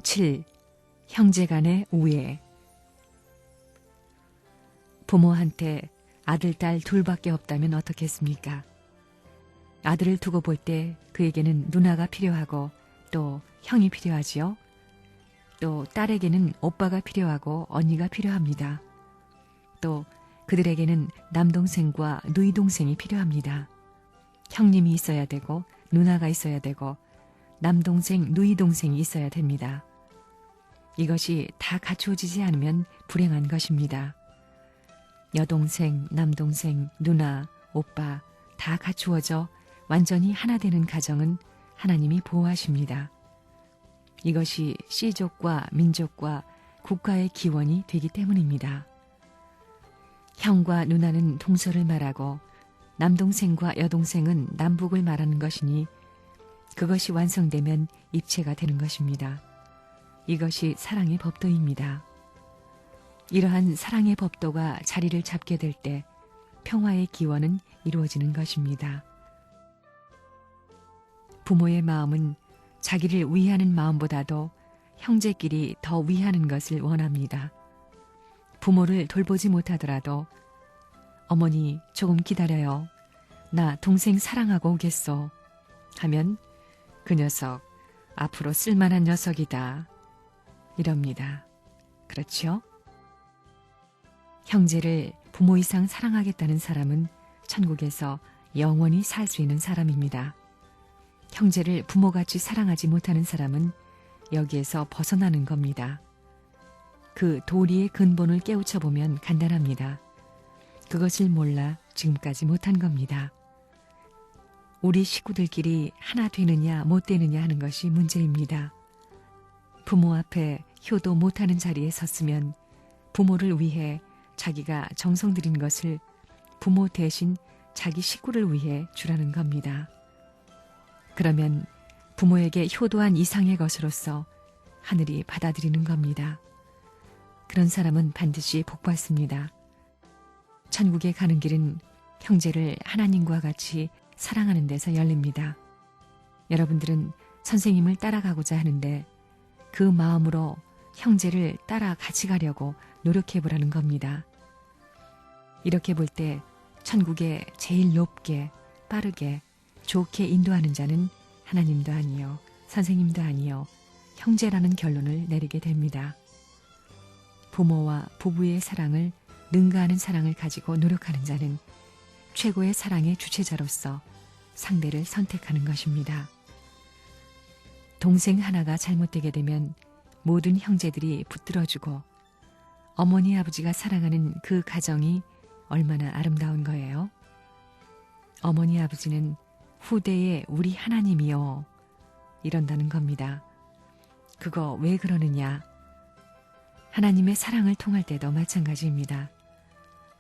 7. 형제 간의 우애. 부모한테 아들, 딸 둘밖에 없다면 어떻겠습니까? 아들을 두고 볼 때 그에게는 누나가 필요하고 또 형이 필요하지요. 또 딸에게는 오빠가 필요하고 언니가 필요합니다. 또 그들에게는 남동생과 누이동생이 필요합니다. 형님이 있어야 되고 누나가 있어야 되고 남동생, 누이동생이 있어야 됩니다. 이것이 다 갖추어지지 않으면 불행한 것입니다. 여동생, 남동생, 누나, 오빠 다 갖추어져 완전히 하나 되는 가정은 하나님이 보호하십니다. 이것이 씨족과 민족과 국가의 기원이 되기 때문입니다. 형과 누나는 동서를 말하고 남동생과 여동생은 남북을 말하는 것이니 그것이 완성되면 입체가 되는 것입니다. 이것이 사랑의 법도입니다. 이러한 사랑의 법도가 자리를 잡게 될 때 평화의 기원은 이루어지는 것입니다. 부모의 마음은 자기를 위하는 마음보다도 형제끼리 더 위하는 것을 원합니다. 부모를 돌보지 못하더라도 어머니 조금 기다려요. 나 동생 사랑하고 오겠소. 하면 그 녀석 앞으로 쓸만한 녀석이다. 이럽니다. 그렇죠? 형제를 부모 이상 사랑하겠다는 사람은 천국에서 영원히 살 수 있는 사람입니다. 형제를 부모같이 사랑하지 못하는 사람은 여기에서 벗어나는 겁니다. 그 도리의 근본을 깨우쳐 보면 간단합니다. 그것을 몰라 지금까지 못한 겁니다. 우리 식구들끼리 하나 되느냐 못 되느냐 하는 것이 문제입니다. 부모 앞에 효도 못하는 자리에 섰으면 부모를 위해 자기가 정성 들인 것을 부모 대신 자기 식구를 위해 주라는 겁니다. 그러면 부모에게 효도한 이상의 것으로서 하늘이 받아들이는 겁니다. 그런 사람은 반드시 복받습니다. 천국에 가는 길은 형제를 하나님과 같이 사랑하는 데서 열립니다. 여러분들은 선생님을 따라가고자 하는데 그 마음으로 형제를 따라 같이 가려고 노력해보라는 겁니다. 이렇게 볼 때 천국에 제일 높게, 빠르게, 좋게 인도하는 자는 하나님도 아니요, 선생님도 아니요, 형제라는 결론을 내리게 됩니다. 부모와 부부의 사랑을 능가하는 사랑을 가지고 노력하는 자는 최고의 사랑의 주체자로서 상대를 선택하는 것입니다. 동생 하나가 잘못되게 되면 모든 형제들이 붙들어주고 어머니 아버지가 사랑하는 그 가정이 얼마나 아름다운 거예요. 어머니 아버지는 후대의 우리 하나님이요 이런다는 겁니다. 그거 왜 그러느냐? 하나님의 사랑을 통할 때도 마찬가지입니다.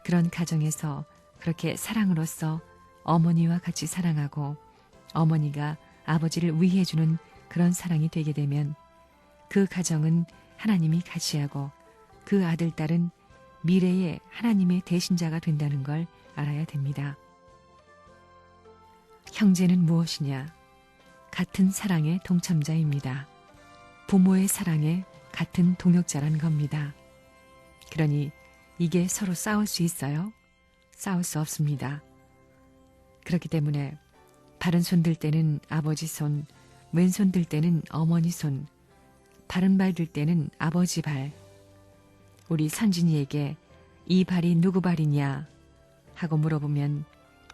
그런 가정에서 그렇게 사랑으로서 어머니와 같이 사랑하고 어머니가 아버지를 위해주는 그런 사랑이 되게 되면 그 가정은 하나님이 같이하고 그 아들, 딸은 미래의 하나님의 대신자가 된다는 걸 알아야 됩니다. 형제는 무엇이냐? 같은 사랑의 동참자입니다. 부모의 사랑에 같은 동역자란 겁니다. 그러니 이게 서로 싸울 수 있어요? 싸울 수 없습니다. 그렇기 때문에 바른 손 들 때는 아버지 손, 왼손 들 때는 어머니 손, 바른 발 들 때는 아버지 발. 우리 선진이에게 이 발이 누구 발이냐 하고 물어보면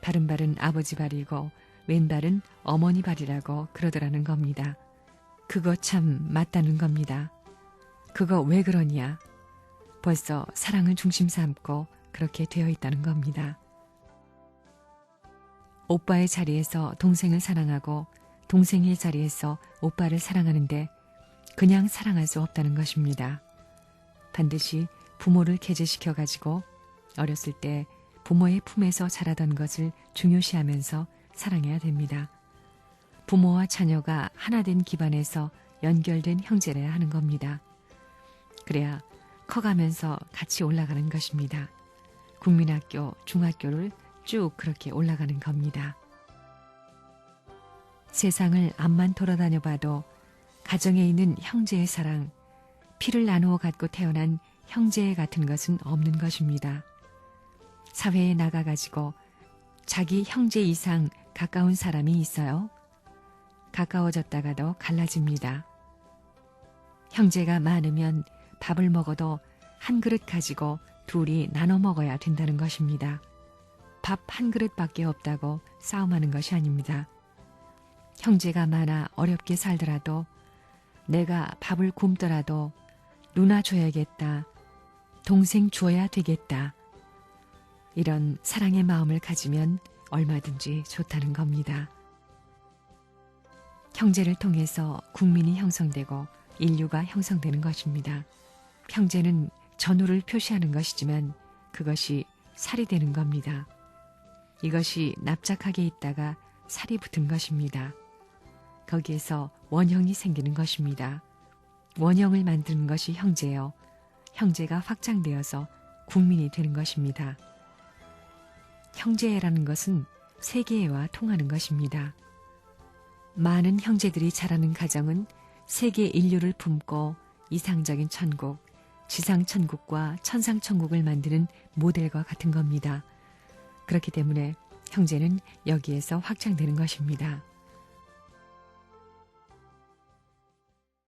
바른 발은 아버지 발이고 왼발은 어머니 발이라고 그러더라는 겁니다. 그거 참 맞다는 겁니다. 그거 왜 그러냐? 벌써 사랑을 중심 삼고 그렇게 되어 있다는 겁니다. 오빠의 자리에서 동생을 사랑하고 동생의 자리에서 오빠를 사랑하는데 그냥 사랑할 수 없다는 것입니다. 반드시 부모를 계제시켜가지고 어렸을 때 부모의 품에서 자라던 것을 중요시하면서 사랑해야 됩니다. 부모와 자녀가 하나 된 기반에서 연결된 형제라야 하는 겁니다. 그래야 커가면서 같이 올라가는 것입니다. 국민학교, 중학교를 쭉 그렇게 올라가는 겁니다. 세상을 앞만 돌아다녀 봐도 가정에 있는 형제의 사랑, 피를 나누어 갖고 태어난 형제 같은 것은 없는 것입니다. 사회에 나가가지고 자기 형제 이상 가까운 사람이 있어요. 가까워졌다가도 갈라집니다. 형제가 많으면 밥을 먹어도 한 그릇 가지고 둘이 나눠 먹어야 된다는 것입니다. 밥 한 그릇밖에 없다고 싸움하는 것이 아닙니다. 형제가 많아 어렵게 살더라도 내가 밥을 굶더라도 누나 줘야겠다, 동생 줘야 되겠다. 이런 사랑의 마음을 가지면 얼마든지 좋다는 겁니다. 형제를 통해서 국민이 형성되고 인류가 형성되는 것입니다. 형제는 전우를 표시하는 것이지만 그것이 살이 되는 겁니다. 이것이 납작하게 있다가 살이 붙은 것입니다. 거기에서 원형이 생기는 것입니다. 원형을 만드는 것이 형제요. 형제가 확장되어서 국민이 되는 것입니다. 형제애라는 것은 세계애와 통하는 것입니다. 많은 형제들이 자라는 가정은 세계 인류를 품고 이상적인 천국, 지상천국과 천상천국을 만드는 모델과 같은 겁니다. 그렇기 때문에 형제는 여기에서 확장되는 것입니다.